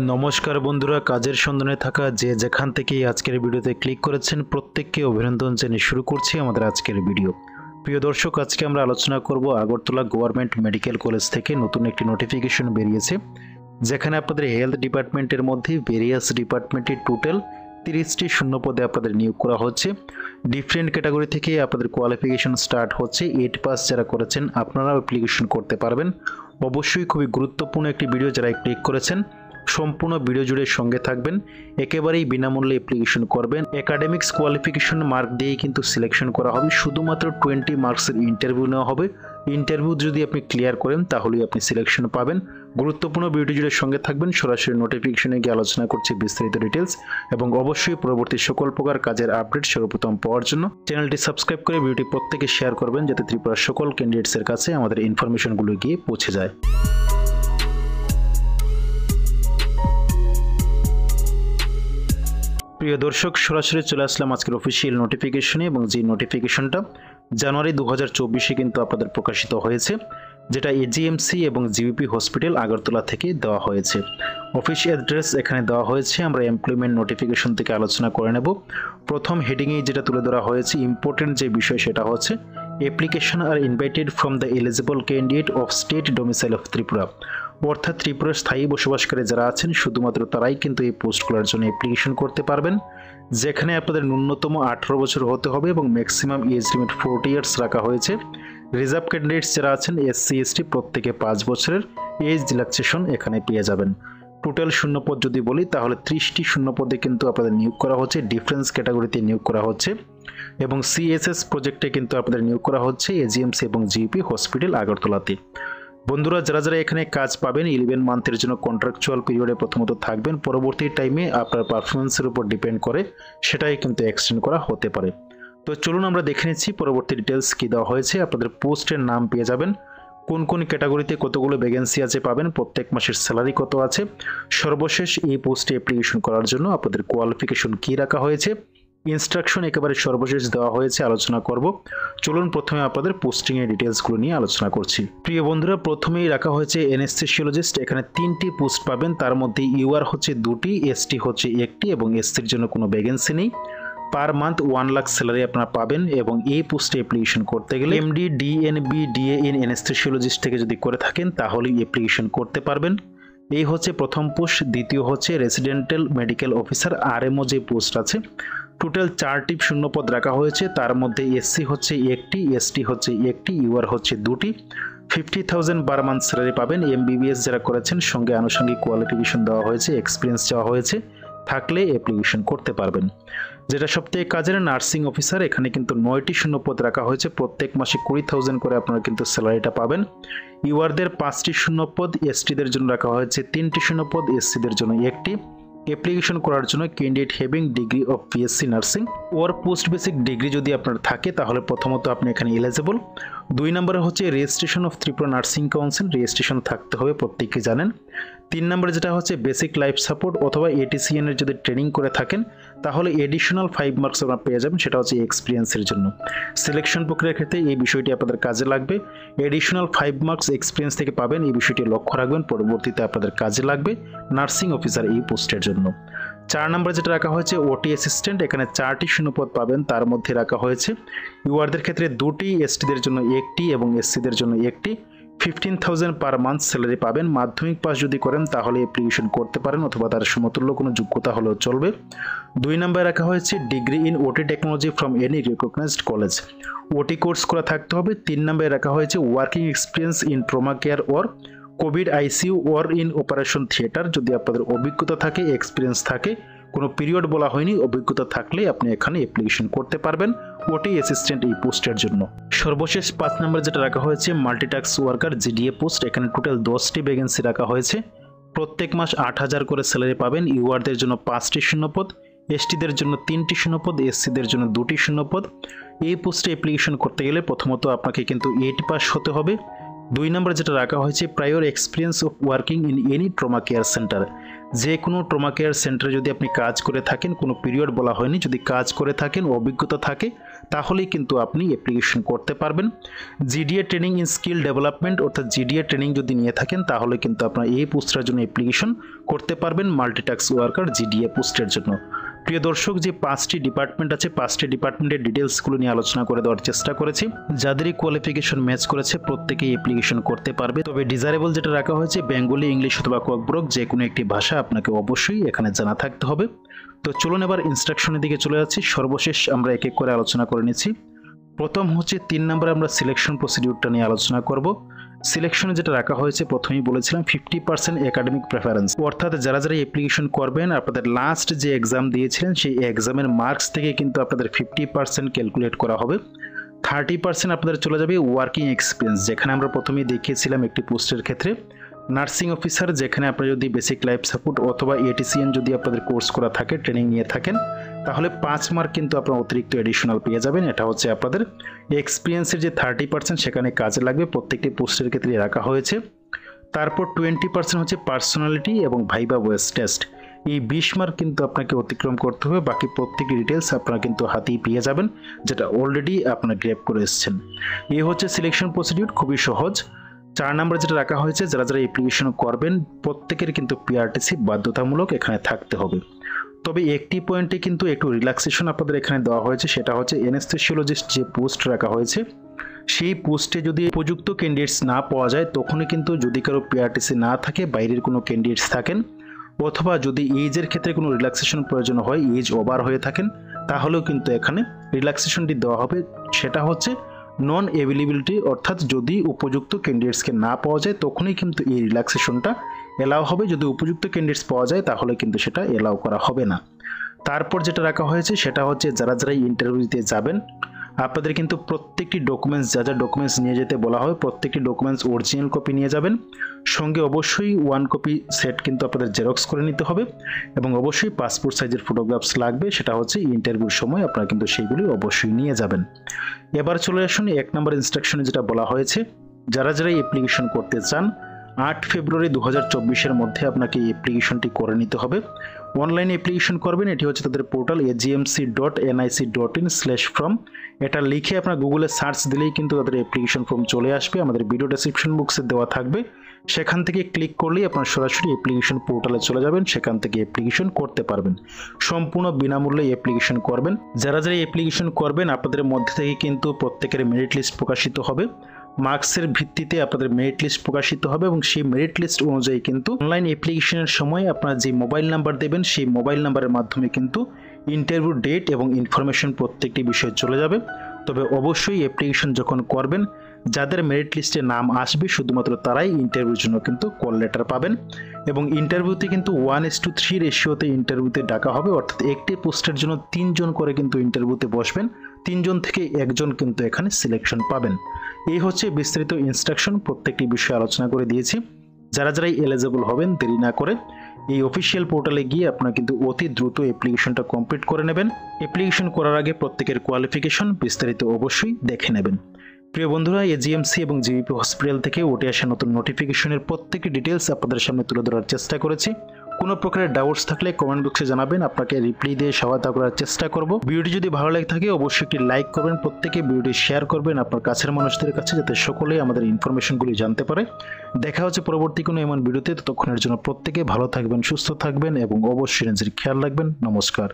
নমস্কার বন্ধুরা, কাজের সন্ধানে থাকা যে যেখান থেকে আজকের ভিডিওতে ক্লিক করেছেন প্রত্যেককে অভিনন্দন জানিয়ে শুরু করছি আমাদের আজকের ভিডিও। প্রিয় দর্শক, আজকে আমরা আলোচনা করব আগরতলা গভর্নমেন্ট মেডিকেল কলেজ থেকে নতুন একটি নোটিফিকেশন বেরিয়েছে, যেখানে আপনাদের হেলথ ডিপার্টমেন্টের মধ্যে ভেরিয়াস ডিপার্টমেন্টে টোটাল 30টি শূন্যপদে আপনাদের নিয়োগ করা হচ্ছে। ডিফারেন্ট ক্যাটাগরি থেকে আপনাদের কোয়ালিফিকেশন স্টার্ট হচ্ছে। 8 পাস যারা করেছেন আপনারাও অ্যাপ্লিকেশন করতে পারবেন। অবশ্যই খুবই গুরুত্বপূর্ণ একটি ভিডিও, যারা ক্লিক করেছেন সম্পূর্ণ ভিডিও জুড়ে সঙ্গে থাকবেন। একেবারেই বিনামূল্যে অ্যাপ্লিকেশন করবেন। একাডেমিক্স কোয়ালিফিকেশন মার্ক দিয়েই কিন্তু সিলেকশন করা হবে। শুধুমাত্র 20 মার্কসের ইন্টারভিউ নেওয়া হবে। ইন্টারভিউ যদি আপনি ক্লিয়ার করেন তাহলেই আপনি সিলেকশন পাবেন। গুরুত্বপূর্ণ ভিডিও জুড়ে সঙ্গে থাকবেন। সরাসরি নোটিফিকেশনে গিয়ে আলোচনা করছি বিস্তারিত ডিটেলস, এবং অবশ্যই পরবর্তী সকল প্রকার কাজের আপডেট সর্বপ্রথম পাওয়ার জন্য চ্যানেলটি সাবস্ক্রাইব করে ভিডিওটি প্রত্যেকে শেয়ার করবেন, যাতে ত্রিপুরার সকল ক্যান্ডিডেটসের কাছে আমাদের ইনফরমেশনগুলো গিয়ে পৌঁছে যায়। প্রিয় দর্শক, সরাসরি চলে আসলাম আজকের অফিসিয়াল নোটিফিকেশনে, এবং যে নোটিফিকেশনটা জানুয়ারি 2024-এ কিন্তু আপনাদের প্রকাশিত হয়েছে, যেটা এজিএমসি এবং জিবিপি হসপিটাল আগরতলা থেকে দেওয়া হয়েছে। অফিস অ্যাড্রেস এখানে দেওয়া হয়েছে। আমরা এমপ্লয়মেন্ট নোটিফিকেশন থেকে আলোচনা করে নেব। প্রথম হেডিংয়ে যেটা তুলে ধরা হয়েছে, ইম্পর্টেন্ট যে বিষয় সেটা হচ্ছে application are invited from the eligible candidate of state domicile of Tripura. অর্থাৎ ত্রিপুরার স্থায়ী বসবাসকারী যারা আছেন শুধুমাত্র তারাই কিন্তু এই পোস্টগুলোর জন্য অ্যাপ্লিকেশন করতে পারবেন, যেখানে আপনাদের ন্যূনতম 18 বছর হতে হবে এবং ম্যাক্সিমাম এজ লিমিট 40 ইয়ার্স রাখা হয়েছে। রিজার্ভ ক্যান্ডিডেটস যারা আছেন এসসি এসটি প্রত্যেকে 5 বছরের এজ রিল্যাক্সেশন এখানে পেয়ে যাবেন। টোটাল শূন্যপদ যদি বলি তাহলে 30টি শূন্যপদে কিন্তু আপনাদের নিয়োগ করা হচ্ছে। ডিফারেন্স ক্যাটাগরিতে নিয়োগ করা হচ্ছে, এবং সিএসএস প্রজেক্টে কিন্তু আপনাদের নিয়োগ করা হচ্ছে এজিএমসি এবং জিপি হসপিটাল আগরতলাতে। বন্ধুরা, যারা যারা এখানে কাজ পাবেন 11 মান্থের জন্য কন্ট্রাকচুয়াল পিরিয়ডে প্রথমত থাকবেন। পরবর্তী টাইমে আপনার পারফরমেন্সের উপর ডিপেন্ড করে সেটাই কিন্তু এক্সটেন্ড করা হতে পারে। তো চলুন আমরা দেখে নিচ্ছি পরবর্তী ডিটেলস কি দেওয়া হয়েছে। আপনাদের পোস্টের নাম পেয়ে যাবেন, কোন কোন ক্যাটাগরিতে কতগুলো ভ্যাকেন্সি আছে পাবেন, প্রত্যেক মাসের স্যালারি কত আছে, সর্বশেষ এই পোস্টে অ্যাপ্লিকেশন করার জন্য আপনাদের কোয়ালিফিকেশন কি রাখা হয়েছে, ইনস্ট্রাকশন একেবারে সর্বশেষ দেওয়া হয়েছে, আলোচনা করব। চলুন প্রথমে আপনাদের পোস্টিং এর ডিটেলসগুলো নিয়ে আলোচনা করছি। প্রিয় বন্ধুরা, প্রথমেই রাখা হয়েছে অ্যানেস্থেসিওলজিস্ট। এখানে 3টি পোস্ট পাবেন, তার মধ্যে ইউআর হচ্ছে 2টি, এসটি হচ্ছে 1টি, এবং এসসির জন্য কোনো ভ্যাকেন্সি নেই। পার মান্থ 1 লাখ স্যালারি আপনারা পাবেন, এবং এই পোস্টে অ্যাপ্লিকেশন করতে গেলে MD DNB DA in anaesthesiologist থেকে যদি করে থাকেন তাহলেই অ্যাপ্লিকেশন করতে পারবেন। এই হচ্ছে প্রথম পোস্ট। দ্বিতীয় হচ্ছে রেসিডেন্টাল মেডিকেল অফিসার আরএমও যে পোস্ট আছে, টোটাল 4টি শূন্যপদ রাখা হয়েছে। তার মধ্যে এসসি হচ্ছে 1টি, এসটি হচ্ছে 1টি, ইউআর হচ্ছে 2টি। 50,000 পার মান্থ স্যালারি পাবেন। এমবিবিএস যারা করেছেন সঙ্গে আনুষঙ্গিক কোয়ালিফিকেশন দেওয়া হয়েছে, এক্সপিরিয়েন্স দেওয়া হয়েছে, থাকলে অ্যাপ্লিকেশন করতে পারবেন। যেটা সবথেকে কাজের, নার্সিং অফিসার। এখানে কিন্তু 9টি শূন্যপদ রাখা হয়েছে। প্রত্যেক মাসে 20,000 করে আপনারা কিন্তু স্যালারিটা পাবেন। ইউআরদের 5টি শূন্যপদ, এসটিদের জন্য রাখা হয়েছে 3টি শূন্যপদ, এসসিদের জন্য 1টি। অ্যাপ্লিকেশন করার জন্য candidate having degree of BSc nursing or post basic degree যদি আপনার থাকে তাহলে প্রথমত আপনি এখানে এলিজিবল। 2 নম্বরে হচ্ছে registration of Tripura nursing council, registration থাকতে হবে, প্রত্যেকেই জানেন। 3 নম্বরে যেটা হচ্ছে বেসিক লাইফ সাপোর্ট অথবা এটিসিএন এর যদি ট্রেনিং করে থাকেন তাহলে এডিশনাল 5 মার্কস আপনারা পেয়ে যাবেন, সেটা হচ্ছে এক্সপিরিয়েন্সের জন্য। সিলেকশন প্রক্রিয়ার ক্ষেত্রে এই বিষয়টি আপনাদের কাজে লাগবে। এডিশনাল 5 মার্কস এক্সপিরিয়েন্স থেকে পাবেন, এই বিষয়টি লক্ষ্য রাখবেন, পরবর্তীতে আপনাদের কাজে লাগবে নার্সিং অফিসার এই পোস্টের জন্য। 4 নম্বরে যেটা রাখা হয়েছে ওটি অ্যাসিস্ট্যান্ট। এখানে 4টি শূন্যপদ পাবেন, তার মধ্যে রাখা হয়েছে ইউআরদের ক্ষেত্রে 2টি, এসটিদের জন্য 1টি, এবং এসসিদের জন্য 1টি। 15,000 পার মান্থ স্যালারি পাবেন। মাধ্যমিক পাস যদি করেন তাহলে অ্যাপ্লিকেশন করতে পারেন, অথবা তার সমতুল্য কোনো যোগ্যতা হলেও চলবে। 2 নম্বরে রাখা হয়েছে degree in OT technology from any recognised college, OT course করা থাকতে হবে। 3 নম্বরে রাখা হয়েছে working experience in trauma care or COVID ICU or in operation theatre. যদি আপনাদের অভিজ্ঞতা থাকে, এক্সপিরিয়েন্স থাকে, কোনো পিরিয়ড বলা হয়নি, অভিজ্ঞতা থাকলে আপনি এখানে অ্যাপ্লিকেশন করতে পারবেন ওটি অ্যাসিস্ট্যান্ট এই পোস্টের জন্য। সর্বশেষ 5 নম্বরে যেটা রাখা হয়েছে মাল্টিটাস্ক ওয়ার্কার জিডিএ পোস্ট। এখানে টোটাল 10টি ভ্যাকেন্সি রাখা হয়েছে। প্রত্যেক মাস 8,000 করে স্যালারি পাবেন। ইউআরদের জন্য 5টি শূন্যপদ, এসটিদের জন্য 3টি শূন্যপদ, এসসিদের জন্য 2টি শূন্যপদ। এই পোস্টে অ্যাপ্লিকেশন করতে গেলে প্রথমত আপনাকে কিন্তু 8 পাস হতে হবে। 2 নম্বরে যেটা রাখা হয়েছে prior experience of working in any trauma care centre. যে কোনো ট্রমা কেয়ার সেন্টারে যদি আপনি কাজ করে থাকেন, কোনো পিরিয়ড বলা হয়নি, যদি কাজ করে থাকেন, অভিজ্ঞতা থাকে, তাহলেই কিন্তু আপনি অ্যাপ্লিকেশন করতে পারবেন। GDA training in skill development অর্থাৎ জিডিএ ট্রেনিং যদি নিয়ে থাকেন তাহলে কিন্তু আপনার এই পোস্টের জন্য অ্যাপ্লিকেশন করতে পারবেন, মাল্টিটাস্ক ওয়ার্কার জিডিএ পোস্টের জন্য। প্রিয় দর্শক, যে 5টি ডিপার্টমেন্ট আছে 5টি ডিপার্টমেন্টের ডিটেলসগুলো নিয়ে আলোচনা করে দেওয়ার চেষ্টা করেছি। যাদেরই কোয়ালিফিকেশন ম্যাচ করেছে প্রত্যেকেই অ্যাপ্লিকেশন করতে পারবে। তবে ডিজারেবল যেটা রাখা হয়েছে বেঙ্গলি, ইংলিশ অথবা ককব্রক যে কোনো একটি ভাষা আপনাকে অবশ্যই এখানে জানা থাকতে হবে। তো চলুন এবার ইনস্ট্রাকশনের দিকে চলে যাচ্ছি। সর্বশেষ আমরা এক এক করে আলোচনা করে নিচ্ছি। প্রথম হচ্ছে 3 নম্বরে আমরা সিলেকশন প্রসিডিউরটা নিয়ে আলোচনা করব। সিলেকশনে যেটা রাখা হয়েছে প্রথমেই বলেছিলাম 50% একাডেমিক প্রেফারেন্স, অর্থাৎ যারা যারা অ্যাপ্লিকেশন করবেন আপনাদের লাস্ট যে এক্সাম দিয়েছিলেন সেই এক্সামের মার্কস থেকে কিন্তু আপনাদের 50% ক্যালকুলেট করা হবে। 30% আপনাদের চলে যাবে ওয়ার্কিং এক্সপিরিয়েন্স, যেখানে আমরা প্রথমেই দেখিয়েছিলাম একটি পোস্টের ক্ষেত্রে নার্সিং অফিসার, যেখানে আপনারা যদি বেসিক লাইফ সাপোর্ট অথবা এটিসিএন যদি আপনাদের কোর্স করা থাকে, ট্রেনিং নিয়ে থাকেন, তাহলে 5 মার্ক কিন্তু আপনারা অতিরিক্ত এডিশনাল পেয়ে যাবেন। এটা হচ্ছে আপনাদের এক্সপিরিয়েন্সের যে 30% সেখানে কাজে লাগবে, প্রত্যেকটি পোস্টের ক্ষেত্রে রাখা হয়েছে। তারপর 20% হচ্ছে পার্সোনালিটি এবং ভাইবা ভয়েস টেস্ট, এই 20 মার্ক কিন্তু আপনাকে অতিক্রম করতে হবে। বাকি প্রত্যেকটি ডিটেলস আপনারা কিন্তু হাতেই পেয়ে যাবেন, যেটা অলরেডি আপনারা গ্র্যাব করে এসেছেন। এই হচ্ছে সিলেকশন প্রসিডিউর, খুবই সহজ। 4 নম্বর যেটা রাখা হয়েছে যারা যারা অ্যাপ্লিকেশন করবেন প্রত্যেকের কিন্তু পিআরটিসি বাধ্যতামূলক এখানে থাকতে হবে। তবে একটি পয়েন্টে কিন্তু একটু রিল্যাক্সেশন আপনাদের এখানে দেওয়া হয়েছে, সেটা হচ্ছে অ্যানেস্থেসিওলজিস্ট যে পোস্ট রাখা হয়েছে সেই পোস্টে যদি উপযুক্ত ক্যান্ডিডেটস না পাওয়া যায় তখনই কিন্তু, যদি কারো পিআরটিসি না থাকে, বাইরের কোনো ক্যান্ডিডেটস থাকেন, অথবা যদি এজের ক্ষেত্রে কোনো রিল্যাক্সেশন প্রয়োজন হয়, এজ ওভার হয়ে থাকেন, তাহলেও কিন্তু এখানে রিল্যাক্সেশনটি দেওয়া হবে। সেটা হচ্ছে নন অ্যাভেলেবিলিটি, অর্থাৎ যদি উপযুক্ত ক্যান্ডিডেটসকে না পাওয়া যায় তখনই কিন্তু এই রিল্যাক্সেশনটা এলাও হবে। যদি উপযুক্ত ক্যান্ডিডেটস পাওয়া যায় তাহলে কিন্তু সেটা এলাও করা হবে না। তারপর যেটা রাখা হয়েছে সেটা হচ্ছে যারা যারা ইন্টারভিউ দিতে যাবেন আপনাদের কিন্তু প্রত্যেকটি ডকুমেন্টস, যা যা ডকুমেন্টস নিয়ে যেতে বলা হয় প্রত্যেকটি ডকুমেন্টস অরিজিনাল কপি নিয়ে যাবেন। সঙ্গে অবশ্যই 1 কপি সেট কিন্তু আপনাদের জেরক্স করে নিতে হবে, এবং অবশ্যই পাসপোর্ট সাইজের ফটোগ্রাফস লাগবে। সেটা হচ্ছে ইন্টারভিউর সময় আপনারা কিন্তু সেইগুলি অবশ্যই নিয়ে যাবেন। এবার চলে আসুন 1 নম্বর ইনস্ট্রাকশনে যেটা বলা হয়েছে, যারা যারা অ্যাপ্লিকেশন করতে চান 8 ফেব্রুয়ারি 2024-এর মধ্যে আপনাকে অ্যাপ্লিকেশনটি করে নিতে হবে। অনলাইনে অ্যাপ্লিকেশন করবেন, এটি হচ্ছে তাদের পোর্টাল agmc.nic.in/from। এটা লিখে আপনার গুগলে সার্চ দিলেই কিন্তু তাদের অ্যাপ্লিকেশন ফর্ম চলে আসবে, আমাদের ভিডিও ডেসক্রিপশন বক্সে দেওয়া থাকবে। সেখান থেকে ক্লিক করলেই আপনার সরাসরি অ্যাপ্লিকেশন পোর্টালে চলে যাবেন, সেখান থেকে অ্যাপ্লিকেশন করতে পারবেন। সম্পূর্ণ বিনামূল্যে অ্যাপ্লিকেশন করবেন। যারা যারা অ্যাপ্লিকেশন করবেন আপনাদের মধ্যে থেকে কিন্তু প্রত্যেকের মেরিট লিস্ট প্রকাশিত হবে। মার্কসের ভিত্তিতে আপনাদের মেরিট লিস্ট প্রকাশিত হবে, এবং সেই মেরিট লিস্ট অনুযায়ী কিন্তু অনলাইন অ্যাপ্লিকেশনের সময় আপনারা যে মোবাইল নাম্বার দেবেন সেই মোবাইল নাম্বারের মাধ্যমে কিন্তু ইন্টারভিউ ডেট এবং ইনফরমেশন প্রত্যেকটি বিষয়ে চলে যাবে। তবে অবশ্যই অ্যাপ্লিকেশন যখন করবেন যাদের মেরিট লিস্টে নাম আসবে শুধুমাত্র তারাই ইন্টারভিউর জন্য কিন্তু কল লেটার পাবেন, এবং ইন্টারভিউতে কিন্তু 1:3 রেশিওতে ইন্টারভিউতে ডাকা হবে, অর্থাৎ একটি পোস্টের জন্য 3 জন করে কিন্তু ইন্টারভিউতে বসবেন। 3 জন থেকে 1 জন কিন্তু এখানে সিলেকশন পাবেন। এই হচ্ছে বিস্তারিত ইনস্ট্রাকশন, প্রত্যেকটি বিষয়ে আলোচনা করে দিয়েছি। যারা যারাই এলিজিবল হবেন দেরি না করে এই অফিসিয়াল পোর্টালে গিয়ে আপনারা কিন্তু অতি দ্রুত অ্যাপ্লিকেশনটা কমপ্লিট করে নেবেন। অ্যাপ্লিকেশন করার আগে প্রত্যেকের কোয়ালিফিকেশন বিস্তারিত অবশ্যই দেখে নেবেন। প্রিয় বন্ধুরা, এজিএমসি এবং জিবিপি হসপিটাল থেকে উঠে আসা নতুন নোটিফিকেশনের প্রত্যেকটি ডিটেলস আপনাদের সামনে তুলে ধরার চেষ্টা করেছি। কোনো প্রকারের ডাউটস থাকলে কমেন্ট বক্সে জানাবেন, আপনাকে রিপ্লাই দিয়ে সহায়তা করার চেষ্টা করব। ভিডিওটি যদি ভালো লাগে থাকে অবশ্যই একটি লাইক করবেন, প্রত্যেকে ভিডিওটি শেয়ার করবেন আপনার কাছের মানুষদের কাছে, যাতে সকলেই আমাদের ইনফরমেশনগুলি জানতে পারে। দেখা হচ্ছে পরবর্তী কোনো এমন ভিডিওতে, ততক্ষণের জন্য প্রত্যেকে ভালো থাকবেন, সুস্থ থাকবেন এবং অবশ্যই নিজের খেয়াল রাখবেন। নমস্কার।